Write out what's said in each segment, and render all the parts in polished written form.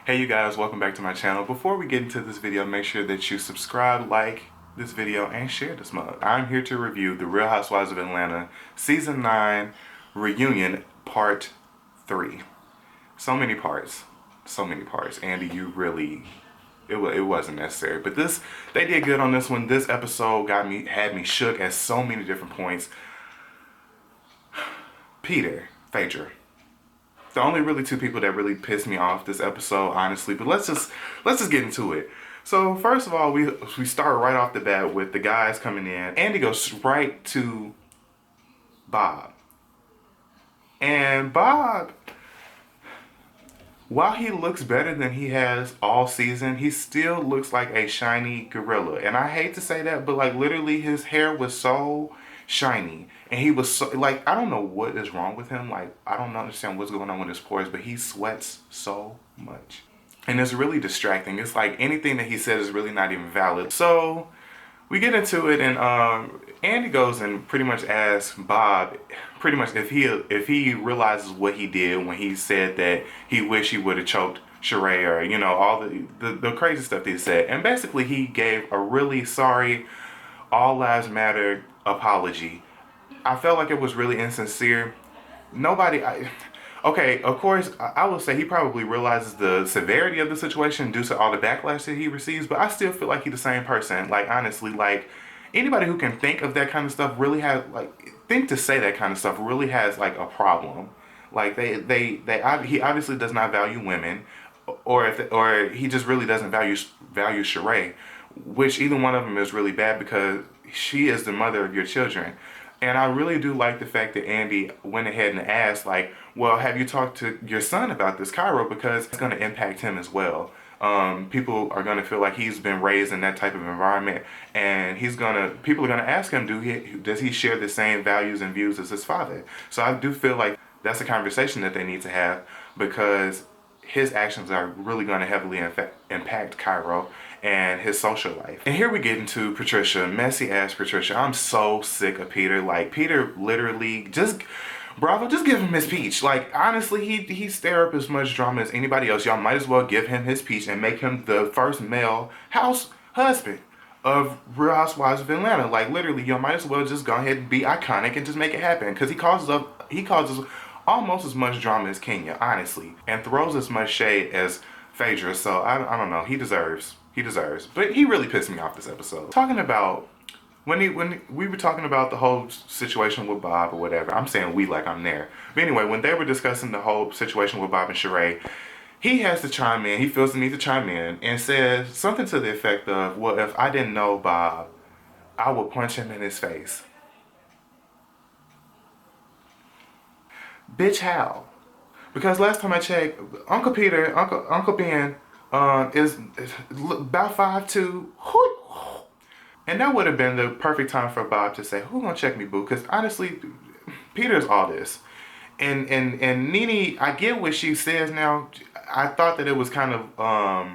Hey you guys, welcome back to my channel. Before we get into this video, make sure that you subscribe, like this video, and share this mug. I'm here to review The Real Housewives of Atlanta Season 9 Reunion Part 3. So many parts. So many parts. Andy, you really... It wasn't necessary. But they did good on this one. This episode had me shook at so many different points. Peter, Phaedra. The only really two people that really pissed me off this episode, honestly. But let's just get into it. So first of all, we start right off the bat with the guys coming in. Andy goes right to Bob. And Bob, while he looks better than he has all season, he still looks like a shiny gorilla. And I hate to say that, but like literally his hair was so shiny. And he was so, like, I don't know what is wrong with him. Like, I don't understand what's going on with his pores, but he sweats so much. And it's really distracting. It's like anything that he said is really not even valid. So we get into it, and Andy goes and pretty much asks Bob, pretty much if he realizes what he did when he said that he wished he would have choked Sheree, or you know, all the crazy stuff that he said. And basically he gave a really sorry, all lives matter apology. I felt like it was really insincere. Okay, of course, I will say he probably realizes the severity of the situation due to all the backlash that he receives, but I still feel like he's the same person. Like, honestly, like, anybody who can think of that kind of stuff really has, like, think to say that kind of stuff really has, like, a problem. Like, he obviously does not value women, or he just really doesn't value Sheree, which either one of them is really bad because she is the mother of your children. And I really do like the fact that Andy went ahead and asked, like, well, have you talked to your son about this, Cairo? Because it's going to impact him as well. People are going to feel like he's been raised in that type of environment, and people are going to ask him, does he share the same values and views as his father? So I do feel like that's a conversation that they need to have, because his actions are really going to heavily impact Cairo and his social life. And here we get into Patricia, messy ass Patricia. I'm so sick of Peter. Like, Peter literally just give him his peach. Like, honestly, he stir up as much drama as anybody else. Y'all might as well give him his peach and make him the first male husband of Real Housewives of Atlanta. Like, literally, y'all might as well just go ahead and be iconic and just make it happen, because he causes almost as much drama as Kenya, honestly, and throws as much shade as Phaedra. So I don't know. He deserves. But he really pissed me off this episode. Talking about when we were talking about the whole situation with Bob or whatever. I'm saying we like I'm there. But anyway, when they were discussing the whole situation with Bob and Sheree, he has to chime in. He feels the need to chime in and says something to the effect of, well, if I didn't know Bob, I would punch him in his face. Bitch, how? Because last time I checked, Uncle Ben is about 5'2". And that would have been the perfect time for Bob to say, who gonna check me, boo? Because honestly, Peter's all this. And Nene, I get what she says now. I thought that it was kind of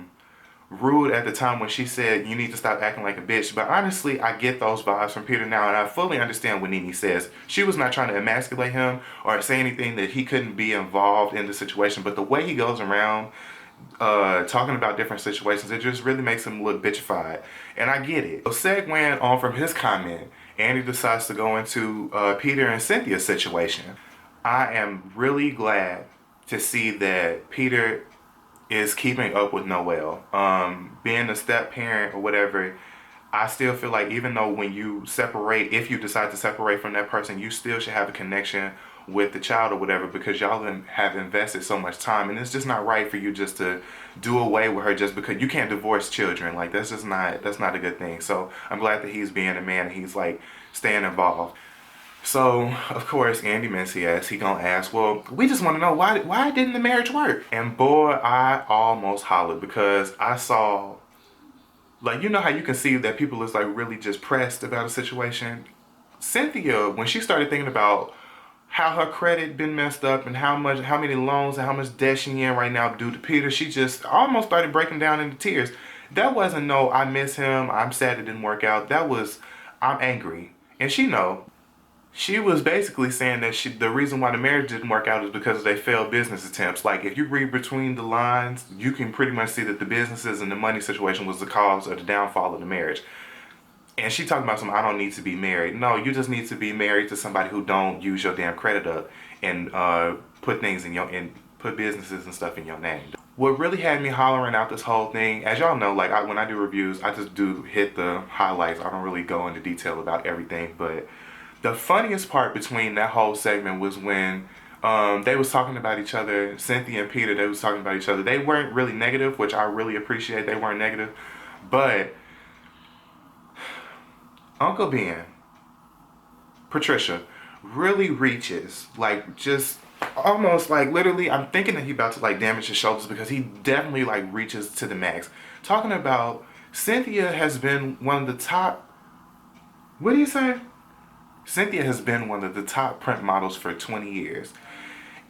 rude at the time when she said, you need to stop acting like a bitch. But honestly, I get those vibes from Peter now, and I fully understand what Nene says. She was not trying to emasculate him or say anything that he couldn't be involved in the situation. But the way he goes around talking about different situations, it just really makes him look bitchified. And I get it. So segueing on from his comment, Andy decides to go into Peter and Cynthia's situation. I am really glad to see that Peter is keeping up with Noelle. Being a step parent or whatever, I still feel like even though when you separate, if you decide to separate from that person, you still should have a connection with the child or whatever, because y'all have invested so much time, and it's just not right for you just to do away with her just because you can't divorce children. Like, that's not a good thing. So I'm glad that he's being a man and he's like staying involved. So of course Andy Mencias, he gonna ask, well, we just want to know why didn't the marriage work? And boy, I almost hollered, because I saw, like, you know how you can see that people is like really just pressed about a situation. Cynthia, when she started thinking about how her credit been messed up and how many loans and how much debt she in right now due to Peter, she just almost started breaking down into tears. That wasn't no, I miss him, I'm sad it didn't work out. That was, I'm angry. And she know. She was basically saying that the reason why the marriage didn't work out is because they failed business attempts. Like if you read between the lines, you can pretty much see that the businesses and the money situation was the cause of the downfall of the marriage. And she talking about some, I don't need to be married. No, you just need to be married to somebody who don't use your damn credit up and put things in your and put businesses and stuff in your name. What really had me hollering out this whole thing, as y'all know, like when I do reviews, I just do hit the highlights. I don't really go into detail about everything, but the funniest part between that whole segment was when they was talking about each other. Cynthia and Peter, they was talking about each other. They weren't really negative, which I really appreciate. They weren't negative, but Uncle Ben, Patricia, really reaches like just almost like literally. I'm thinking that he about to like damage his shoulders because he definitely like reaches to the max. Talking about Cynthia has been one of the top. What do you say? Cynthia has been one of the top print models for 20 years.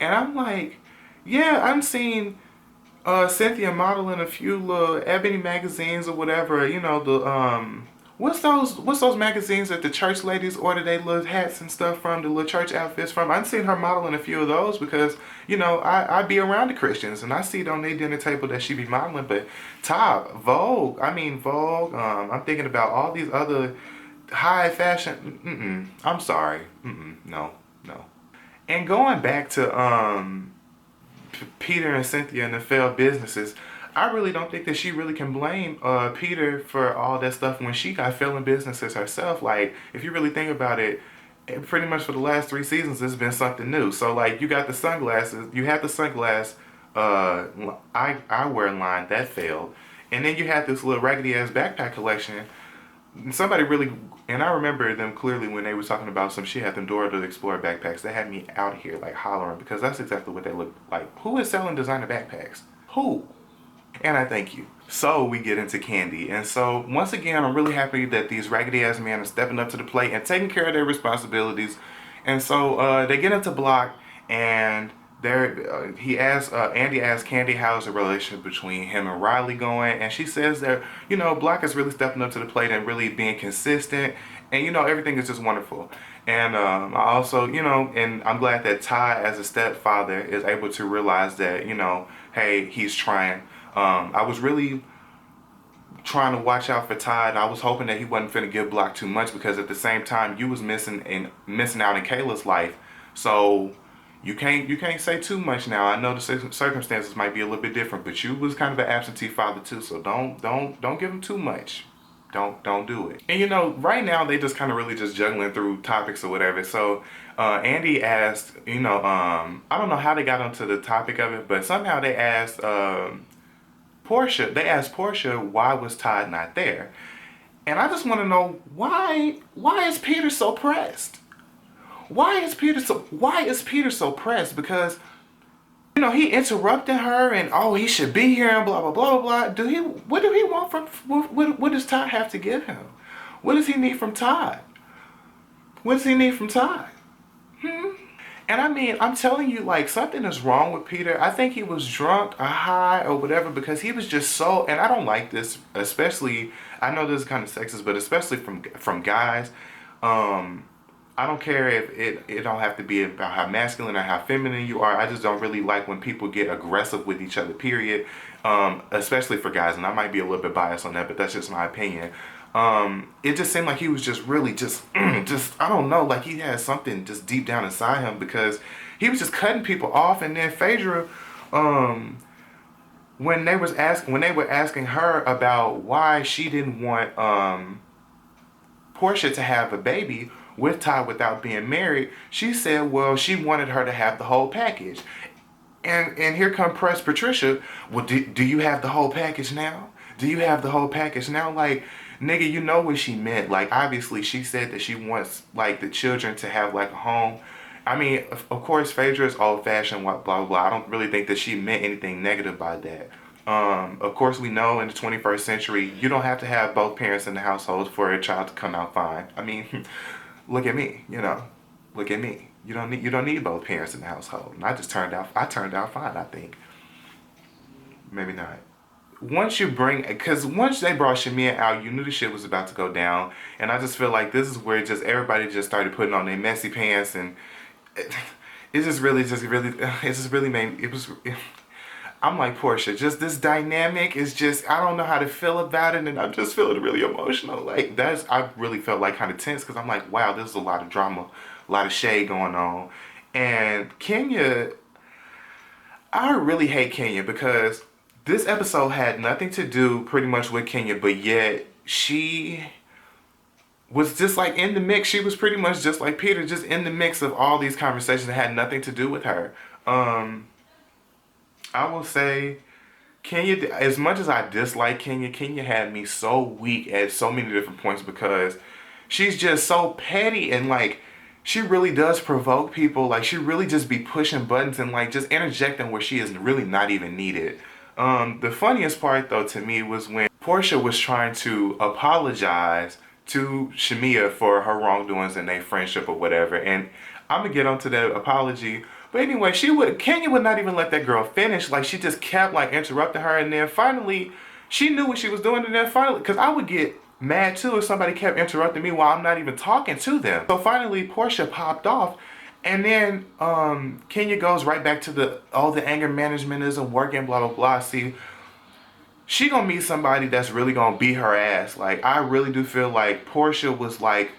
And I'm like, yeah, I'm seeing Cynthia modeling a few little Ebony magazines or whatever. You know, the what's those magazines that the church ladies order they little hats and stuff from, the little church outfits from. I've seen her modeling a few of those because, you know, I be around the Christians and I see it on their dinner table that she be modeling. But top, Vogue, Vogue, I'm thinking about all these other high fashion. I'm sorry. No, no. And going back to Peter and Cynthia and the failed businesses, I really don't think that she really can blame Peter for all that stuff when she got failing businesses herself. Like, if you really think about it, pretty much for the last 3 seasons, it's been something new. So, like, you got the sunglasses, you had the sunglass eyewear line that failed, and then you had this little raggedy ass backpack collection. Somebody really, and I remember them clearly when they were talking about some, she had them Dora the Explorer backpacks. They had me out here like hollering because that's exactly what they look like. Who is selling designer backpacks? Who? And I thank you. So we get into Candy. And so once again, I'm really happy that these raggedy ass men are stepping up to the plate and taking care of their responsibilities. And so they get into Block and Andy asks Candy how's the relationship between him and Riley going, and she says that, you know, Block is really stepping up to the plate and really being consistent, and you know everything is just wonderful. And I also, you know, and I'm glad that Ty as a stepfather is able to realize that, you know, hey, he's trying. I was really trying to watch out for Ty, and I was hoping that he wasn't finna give Block too much because at the same time you was missing out in Kayla's life, so. You can't say too much now. I know the circumstances might be a little bit different, but you was kind of an absentee father too, so don't give him too much. Don't do it. And you know, right now they just kind of really just juggling through topics or whatever. So Andy asked, you know, I don't know how they got onto the topic of it, but somehow they asked Portia. They asked Portia why was Todd not there, and I just want to know why is Peter so pressed? Why is Peter so pressed? Because, you know, he interrupted her and oh, he should be here and blah blah blah blah blah. What do he want from what does Todd have to give him? What does he need from Todd? What does he need from Todd? And I mean, I'm telling you, like, something is wrong with Peter. I think he was drunk or high or whatever because he was just so, and I don't like this, especially, I know this is kind of sexist, but especially from guys. I don't care if it don't have to be about how masculine or how feminine you are. I just don't really like when people get aggressive with each other, period. Especially for guys, and I might be a little bit biased on that, but that's just my opinion. It just seemed like he was just really just I don't know, like he had something just deep down inside him because he was just cutting people off. And then Phaedra, when they were asking her about why she didn't want Portia to have a baby with Todd without being married, she said, well, she wanted her to have the whole package. And here come Press Patricia, well, do you have the whole package now? Do you have the whole package now? Like, nigga, you know what she meant. Like, obviously, she said that she wants, like, the children to have, like, a home. I mean, of course, Phaedra is old-fashioned, blah, blah, blah. I don't really think that she meant anything negative by that. Of course, we know in the 21st century, you don't have to have both parents in the household for a child to come out fine. I mean, look at me, you know. Look at me. You don't need both parents in the household. And I turned out fine, I think. Maybe not. once you bring, because once they brought Shamia out, you knew the shit was about to go down, and I just feel like this is where just everybody just started putting on their messy pants, and it, it just really made it was. I'm like Portia, just this dynamic is just I don't know how to feel about it, and I'm just feeling really emotional. Like that's I really felt like kind of tense because I'm like, wow, there's a lot of drama, a lot of shade going on, and Kenya I really hate Kenya because this episode had nothing to do pretty much with Kenya, but yet she was just like in the mix. She was pretty much just like Peter, just in the mix of all these conversations that had nothing to do with her. Um, I will say Kenya, as much as I dislike Kenya, Kenya had me so weak at so many different points because she's just so petty and like she really does provoke people. Like she really just be pushing buttons and like just interjecting where she is really not even needed. The funniest part though to me was when Portia was trying to apologize to Shamia for her wrongdoings in their friendship or whatever. And I'm gonna get onto that apology. But anyway, Kenya would not even let that girl finish. Like she just kept like interrupting her, and then finally, she knew what she was doing, and then finally, because I would get mad too if somebody kept interrupting me while I'm not even talking to them. So finally, Portia popped off, and then Kenya goes right back to the anger management isn't working, blah blah blah. See, she gonna meet somebody that's really gonna beat her ass. Like I really do feel like Portia was like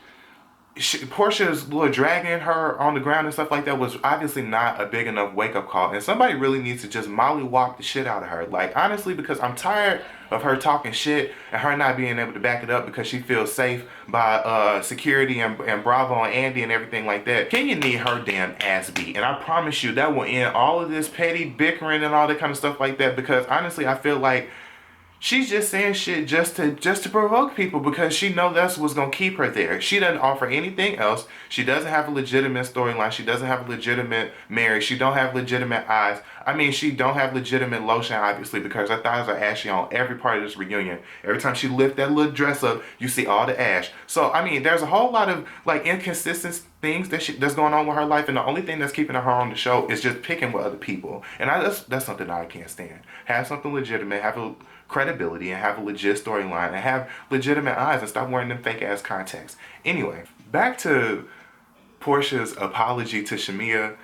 Portia's little dragging her on the ground and stuff like that was obviously not a big enough wake up call. And somebody really needs to just mollywop the shit out of her. Like, honestly, because I'm tired of her talking shit and her not being able to back it up because she feels safe by security and Bravo and Andy and everything like that. Kenya need her damn ass beat. And I promise you that will end all of this petty bickering and all that kind of stuff like that because honestly, I feel like she's just saying shit just to provoke people because she knows that's what's gonna keep her there. She doesn't offer anything else. She doesn't have a legitimate storyline. She doesn't have a legitimate marriage. She don't have legitimate eyes. I mean, she don't have legitimate lotion, obviously, because her thighs are ashy on every part of this reunion. Every time she lift that little dress up, you see all the ash. So, I mean, there's a whole lot of, like, inconsistent things that's going on with her life, and the only thing that's keeping her on the show is just picking with other people. And that's something that I can't stand. Have something legitimate, have a credibility, and have a legit storyline, and have legitimate eyes, and stop wearing them fake ass contacts. Anyway, back to Portia's apology to Shamia.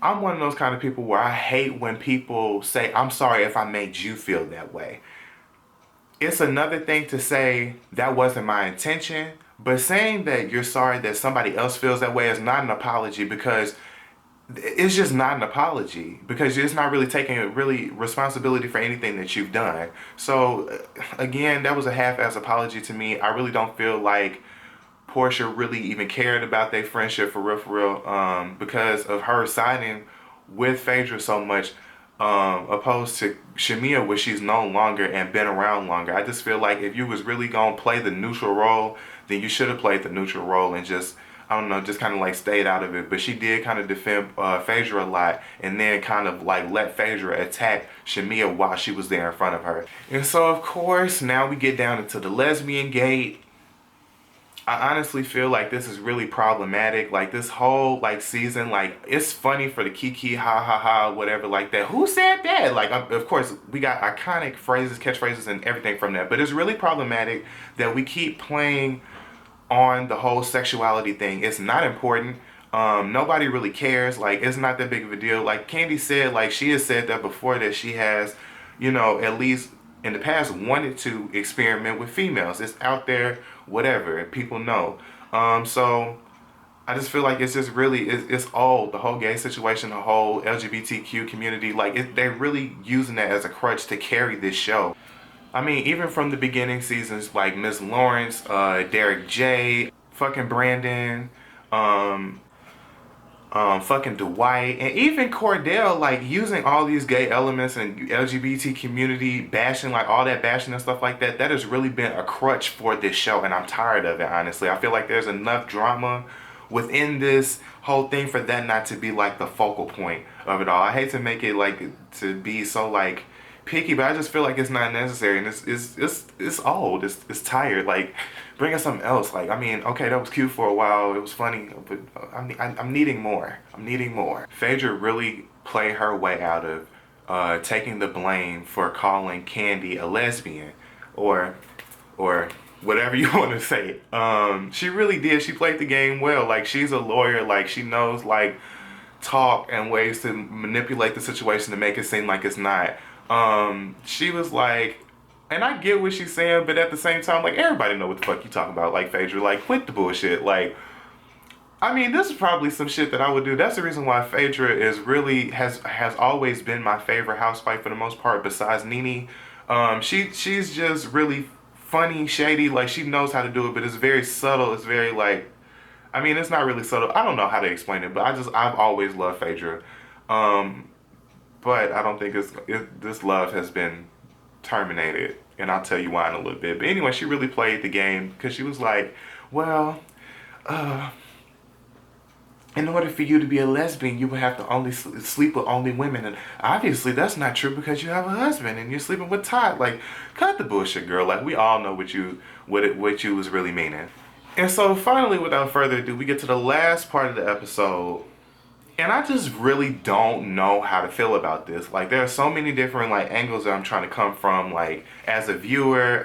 I'm one of those kind of people where I hate when people say, I'm sorry if I made you feel that way. It's another thing to say, that wasn't my intention, but saying that you're sorry that somebody else feels that way is not an apology because it's just not an apology because it's not really taking really responsibility for anything that you've done. So again, that was a half-ass apology to me. I really don't feel like Portia really even cared about their friendship for real, because of her siding with Phaedra so much, opposed to Shamia, where she's known longer and been around longer. I just feel like if you was really gonna play the neutral role, then you should have played the neutral role and just, I don't know, just kind of like stayed out of it. But she did kind of defend Phaedra a lot, and then kind of like let Phaedra attack Shamia while she was there in front of her. And so of course now we get down into the lesbian gate. I honestly feel like this is really problematic. Like this whole like season, like it's funny for the kiki ha ha ha whatever like that. Who said that? Like of course we got iconic phrases, catchphrases, and everything from that. But it's really problematic that we keep playing on the whole sexuality thing. It's not important. Nobody really cares. Like it's not that big of a deal. Like Candy said, like she has said that before that she has, you know, at least in the past wanted to experiment with females. It's out there, whatever, and people know. So I just feel like it's just really it's old. The whole gay situation, the whole LGBTQ community, like they're really using that as a crutch to carry this show. I mean, even from the beginning seasons, like Miss Lawrence, Derek J, fucking Brandon, um, fucking Dwight, and even Cordell, like using all these gay elements and LGBT community bashing, like all that bashing and stuff like that. That has really been a crutch for this show, and I'm tired of it. Honestly, I feel like there's enough drama within this whole thing for that not to be like the focal point of it all. I hate to make it like to be so like picky, but I just feel like it's not necessary, and it's old. It's tired. Like, bring us something else. Like, I mean, okay, that was cute for a while. It was funny, but I'm needing more. I'm needing more. Phaedra really played her way out of taking the blame for calling Candy a lesbian, or or whatever you want to say. She really did. She played the game well. Like, she's a lawyer. Like, she knows, like, talk and ways to manipulate the situation to make it seem like it's not. She was like, and I get what she's saying, but at the same time, like, everybody know what the fuck you talking about. Like, Phaedra, like, quit the bullshit. Like, I mean, this is probably some shit that I would do. That's the reason why Phaedra is really has always been my favorite housewife for the most part. Besides Nene, she's just really funny, shady. Like, she knows how to do it, but it's very subtle. It's very like, I mean, it's not really subtle. I don't know how to explain it, but I've always loved Phaedra. Um, but I don't think this love has been terminated, and I'll tell you why in a little bit. But anyway, she really played the game because she was like, well, uh, in order for you to be a lesbian, you would have to only sleep with only women, and obviously that's not true because you have a husband and you're sleeping with Todd. Like, cut the bullshit, girl. Like, we all know what you was really meaning. And so finally, without further ado, we get to the last part of the episode. And I just really don't know how to feel about this. Like, there are so many different like angles that I'm trying to come from, like, as a viewer,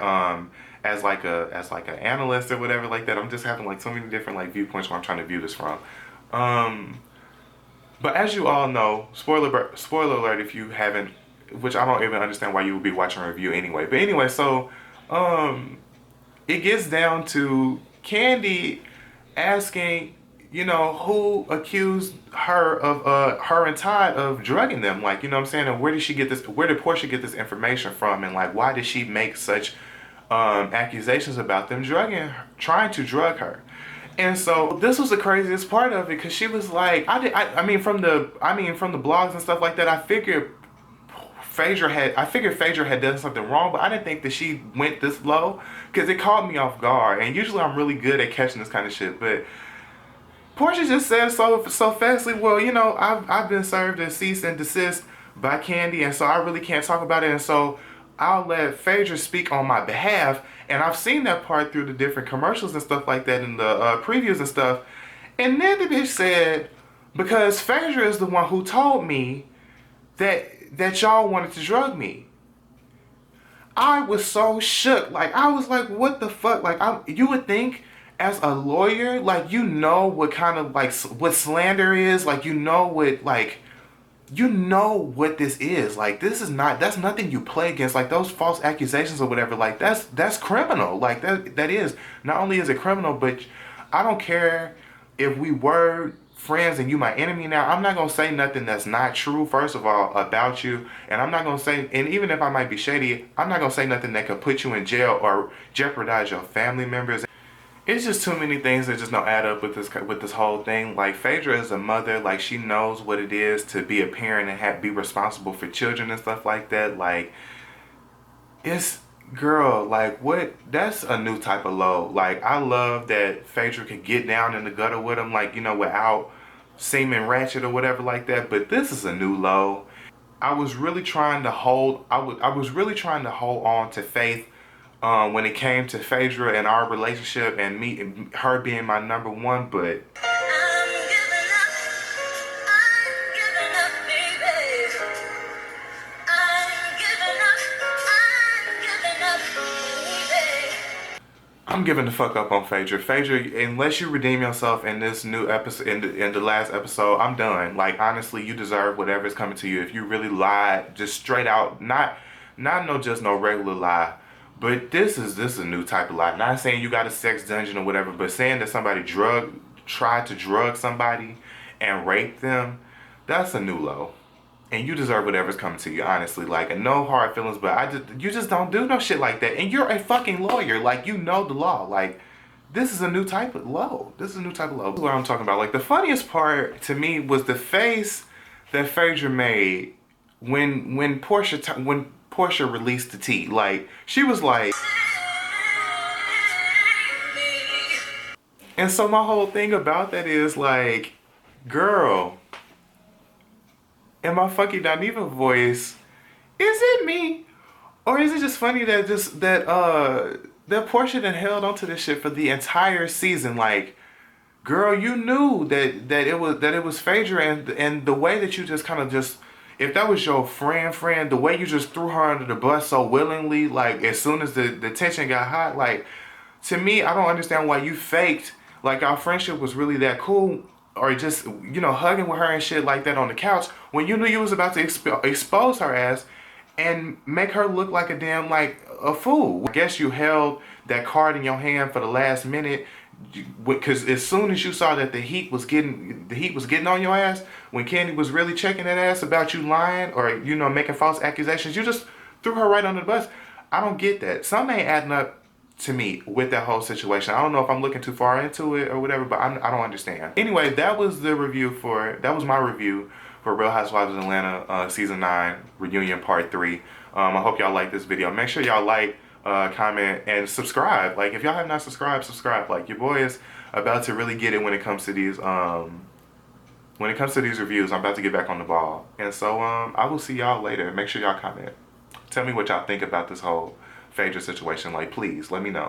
as like an analyst or whatever like that. I'm just having like so many different like viewpoints where I'm trying to view this from. But as you all know, spoiler alert if you haven't, which I don't even understand why you would be watching a review anyway. But anyway, so it gets down to Candy asking, you know, who accused her of her and Todd of drugging them, like, you know what I'm saying, and where did Portia get this information from, and like why did she make such accusations about them trying to drug her. And so this was the craziest part of it because she was like, I mean from the blogs and stuff like that, I figured Phaedra had done something wrong, but I didn't think that she went this low because it caught me off guard. And usually I'm really good at catching this kind of shit, but Portia just said so fastly, well, you know, I've been served a cease and desist by Candy, and so I really can't talk about it, and so I'll let Phaedra speak on my behalf. And I've seen that part through the different commercials and stuff like that in the previews and stuff. And then the bitch said, because Phaedra is the one who told me that y'all wanted to drug me. I was so shook. Like, I was like, what the fuck? Like, you would think as a lawyer, like, you know what kind of, like, what slander is. Like, you know what, like, you know what this is. Like, that's nothing you play against. Like, those false accusations or whatever, like, that's criminal. Like, that is, not only is it criminal, but I don't care if we were friends and you my enemy now, I'm not going to say nothing that's not true, first of all, about you. And I'm not going to say, and even if I might be shady, I'm not going to say nothing that could put you in jail or jeopardize your family members. It's just too many things that just don't add up with this whole thing. Like, Phaedra is a mother. Like, she knows what it is to be a parent and be responsible for children and stuff like that. Like, it's, girl, like, what? That's a new type of low. Like, I love that Phaedra could get down in the gutter with him, like, you know, without seeming ratchet or whatever like that. But this is a new low. I was really trying to hold on to faith when it came to Phaedra and our relationship and her being my number one, but I'm giving the fuck up on Phaedra. Phaedra, unless you redeem yourself in this new episode, in the last episode, I'm done. Like, honestly, you deserve whatever's coming to you. If you really lied, just straight out, not no regular lie, but this is a new type of lie. Not saying you got a sex dungeon or whatever, but saying that somebody tried to drug somebody and rape them, that's a new low. And you deserve whatever's coming to you, honestly. Like, no hard feelings, but you just don't do no shit like that. And you're a fucking lawyer. Like, you know the law. Like, this is a new type of low. This is a new type of low. This is what I'm talking about. Like, the funniest part to me was the face that Phaedra made when Portia released the tea. Like, she was like... And so my whole thing about that is, like, girl... in my fucking Daniva voice, is it me? Or is it just funny that that Portia done held onto this shit for the entire season? Like, girl, you knew that it was Phaedra, and the way that you just kind of just if that was your friend, the way you just threw her under the bus so willingly, like as soon as the tension got hot, like to me, I don't understand why you faked like our friendship was really that cool, or just hugging with her and shit like that on the couch when you knew you was about to expose her ass and make her look like a damn like a fool. I guess you held that card in your hand for the last minute because as soon as you saw that the heat was getting on your ass when Candy was really checking that ass about you lying or making false accusations, you just threw her right under the bus. I don't get that. Something ain't adding up to me with that whole situation. I don't know if I'm looking too far into it or whatever, but I don't understand. Anyway, that was my review for Real Housewives of Atlanta season 9 reunion part 3. I hope y'all like this video. Make sure y'all like, comment, and subscribe. Like if y'all have not subscribe. Like your boy is about to really get it when it comes to these reviews. I'm about to get back on the ball. And so I will see y'all later. Make sure y'all comment. Tell me what y'all think about this whole Phaedra situation. Like please let me know.